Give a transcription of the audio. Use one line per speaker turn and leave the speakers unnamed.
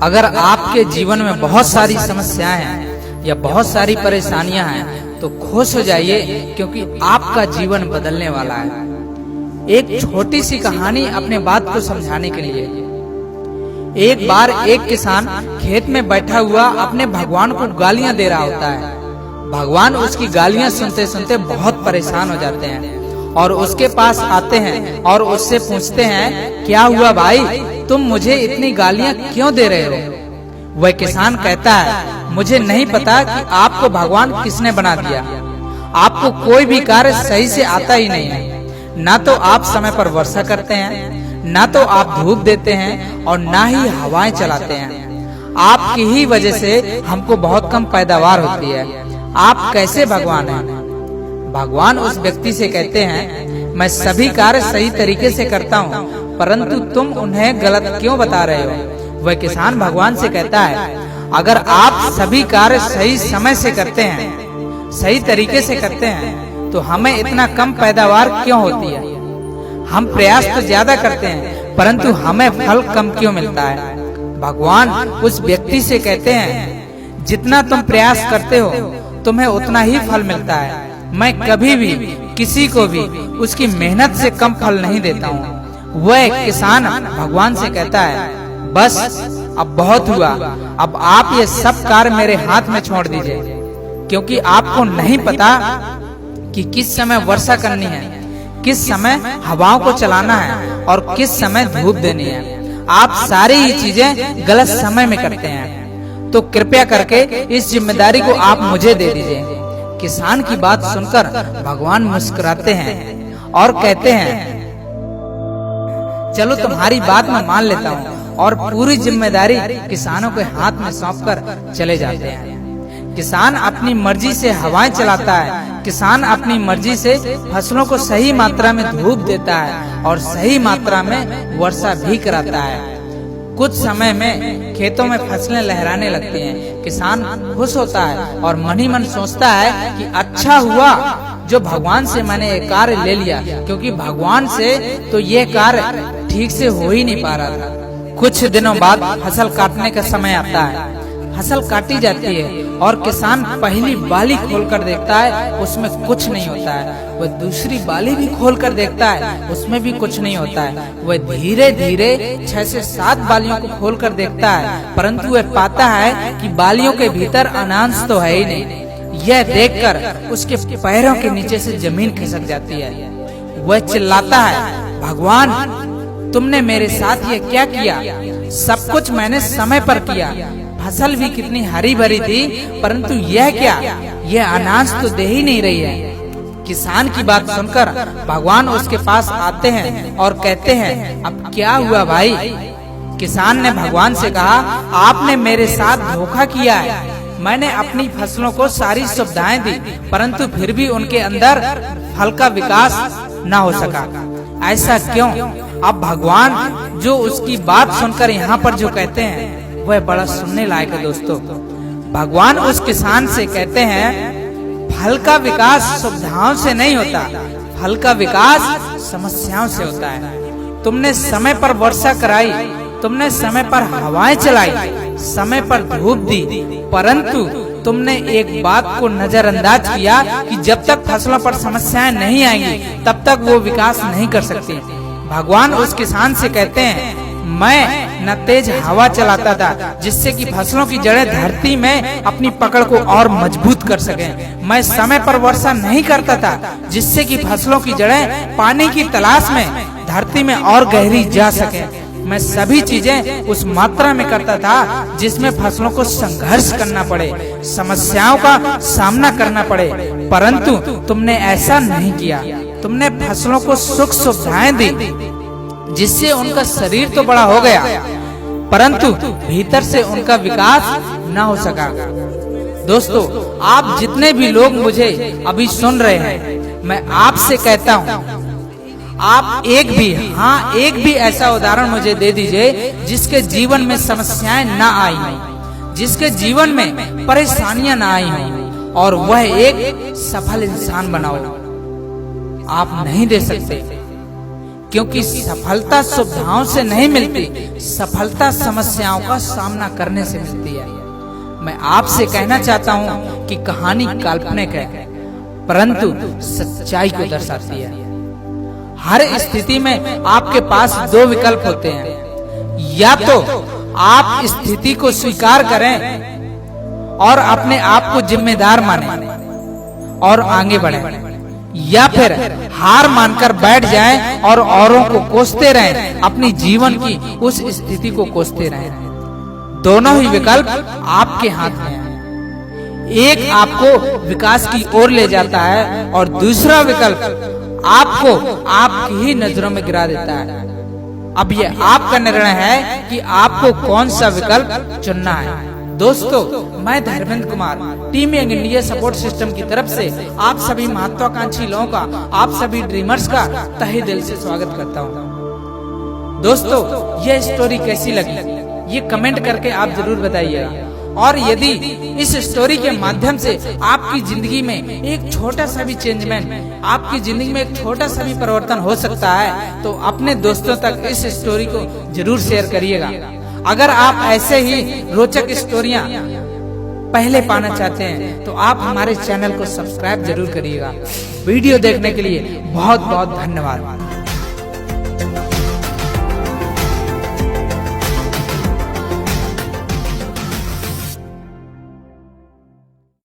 अगर आपके जीवन में बहुत सारी समस्याएं हैं या बहुत सारी परेशानियां हैं तो खुश हो जाइए, क्योंकि आपका जीवन बदलने वाला है। एक छोटी सी कहानी अपने बात को समझाने के लिए। एक बार एक किसान खेत में बैठा हुआ अपने भगवान को गालियां दे रहा होता है। भगवान उसकी गालियां सुनते सुनते बहुत परेशान हो जाते हैं और उसके पास आते हैं और उससे पूछते हैं, क्या हुआ भाई, तुम मुझे इतनी गालियां क्यों दे रहे हो? वह किसान कहता है, मुझे नहीं पता कि आपको भगवान किसने बना दिया। आपको कोई भी कार्य सही से आता ही नहीं है। ना तो आप समय पर वर्षा करते हैं, ना तो आप धूप देते हैं और ना ही हवाएं चलाते हैं। आपकी ही वजह से हमको बहुत कम पैदावार होती है। आप कैसे भगवान हैं? भगवान उस व्यक्ति से कहते हैं, मैं सभी कार्य सही तरीके से करता हूँ, परंतु तुम उन्हें गलत क्यों बता रहे हो? वह किसान भगवान से कहता है, अगर आप सभी कार्य सही समय से करते हैं, सही तरीके से करते हैं, तो हमें इतना कम पैदावार क्यों होती है? हम प्रयास तो ज्यादा करते हैं, परंतु हमें फल कम क्यों मिलता है? भगवान उस व्यक्ति से कहते हैं, जितना तुम प्रयास करते हो तुम्हें उतना ही फल मिलता है। मैं कभी भी किसी को भी उसकी मेहनत से कम फल नहीं देता हूँ। वह किसान भगवान से कहता है, बस अब बहुत हुआ, अब आप ये सब कार्य मेरे हाथ में छोड़ दीजिए, क्योंकि आपको नहीं पता कि किस समय वर्षा करनी है, किस समय हवाओं को चलाना है और किस समय धूप देनी है। आप सारी ही चीजें गलत समय में करते हैं, तो कृपया करके इस जिम्मेदारी को आप मुझे दे दीजिए। किसान की बात सुनकर भगवान मुस्कुराते हैं और कहते हैं, चलो तुम्हारी बात मैं मान लेता हूँ, और पूरी जिम्मेदारी किसानों के हाथ में सौंपकर चले जाते हैं। किसान अपनी मर्जी से हवाएं चलाता है। किसान अपनी मर्जी से फसलों को सही मात्रा में धूप देता है और सही मात्रा में वर्षा भी कराता है। कुछ समय में खेतों में फसलें लहराने लगती हैं। किसान खुश होता है और मन ही मन सोचता है कि अच्छा हुआ जो भगवान से मैंने ये कार्य ले लिया, क्योंकि भगवान से तो ये कार्य ठीक से हो ही नहीं पा रहा था। कुछ दिनों बाद फसल काटने का समय आता है। फसल काटी जाती है और किसान पहली बाली खोलकर देखता है, उसमें कुछ नहीं होता है। वह दूसरी बाली भी खोलकर देखता है, उसमें भी कुछ नहीं होता है। वह धीरे धीरे 6 से 7 बालियों को खोलकर देखता है, परंतु वह पाता है कि बालियों के भीतर अनाज तो है ही नहीं। यह देखकर उसके पैरों के नीचे से जमीन खिसक जाती है। वह चिल्लाता है, भगवान तुमने मेरे साथ ये क्या किया? सब कुछ मैंने समय पर किया, फसल भी कितनी हरी भरी थी, परंतु यह क्या, यह अनाज तो दे ही नहीं रही है। किसान की बात सुनकर भगवान उसके पास आते हैं और कहते हैं, अब क्या हुआ भाई? किसान ने भगवान से कहा, आपने मेरे साथ धोखा किया है। मैंने अपनी फसलों को सारी सुविधाएं दी, परंतु फिर भी उनके अंदर फल का विकास न हो सका। ऐसा क्यों? अब भगवान जो उसकी बात सुनकर यहाँ पर जो कहते हैं वह बड़ा सुनने लायक है। दोस्तों, भगवान उस किसान से कहते हैं, फल का विकास सुविधाओं से नहीं होता, फल का विकास समस्याओं से होता है। तुमने समय पर वर्षा कराई, तुमने समय पर हवाएं चलाई, समय पर धूप दी, परंतु तुमने एक बात को नजरअंदाज किया कि जब तक फसलों पर समस्याएं नहीं आएंगी तब तक वो विकास नहीं कर सकती। भगवान उस किसान से कहते हैं, मैं न तेज हवा चलाता था जिससे कि फसलों की जड़ें धरती में अपनी पकड़ को और मजबूत कर सकें। मैं समय पर वर्षा नहीं करता था जिससे कि फसलों की जड़ें पानी की तलाश में धरती में और गहरी जा सकें। मैं सभी चीजें उस मात्रा में करता था जिसमें फसलों को संघर्ष करना पड़े, समस्याओं का सामना करना पड़े, परंतु तुमने ऐसा नहीं किया। तुमने फसलों को सुख सुविधाएं दी जिससे उनका शरीर तो बड़ा हो गया, परंतु भीतर से उनका विकास न हो सका। दोस्तों, आप जितने भी लोग मुझे अभी सुन रहे हैं, मैं आपसे कहता हूँ, आप एक भी ऐसा उदाहरण मुझे दे दीजिए जिसके जीवन में समस्याएं न आई हों, जिसके जीवन में परेशानियां न आई हों और वह एक सफल इंसान बना हो। आप नहीं दे सकते, क्योंकि सफलता सुविधाओं से नहीं मिलती, सफलता समस्याओं का सामना करने से मिलती है। मैं आपसे कहना चाहता हूँ कि कहानी काल्पनिक है, परंतु सच्चाई को दर्शाती है। हर स्थिति में आपके पास दो विकल्प होते हैं, या तो आप स्थिति को स्वीकार करें और अपने आप को जिम्मेदार मानें और आगे बढ़ें, या फिर हार मानकर बैठ जाएं और औरों को कोसते रहें, अपनी जीवन की उस स्थिति को कोसते रहें। दोनों ही विकल्प आपके हाथ में है। एक आपको विकास की ओर ले जाता है और दूसरा विकल्प आपको आपकी ही नजरों में गिरा देता है। अब ये आपका निर्णय है कि आपको कौन सा विकल्प चुनना है। दोस्तों, मैं Dharmendra Kumar team young India support system की तरफ से आप सभी महत्वाकांक्षी लोगों का, आप सभी ड्रीमर्स का तहे दिल से स्वागत करता हूँ। दोस्तों, यह स्टोरी कैसी लगी ये कमेंट करके आप जरूर बताइएगा। और यदि इस स्टोरी के माध्यम से आपकी जिंदगी में एक छोटा सा भी चेंजमेंट, आपकी जिंदगी में एक छोटा सा भी परिवर्तन हो सकता है, तो अपने दोस्तों तक इस स्टोरी को जरूर शेयर करिएगा। अगर आप ऐसे ही रोचक स्टोरियां पहले पाना चाहते हैं तो आप हमारे चैनल को सब्सक्राइब जरूर करिएगा। वीडियो देखने के लिए बहुत बहुत धन्यवाद।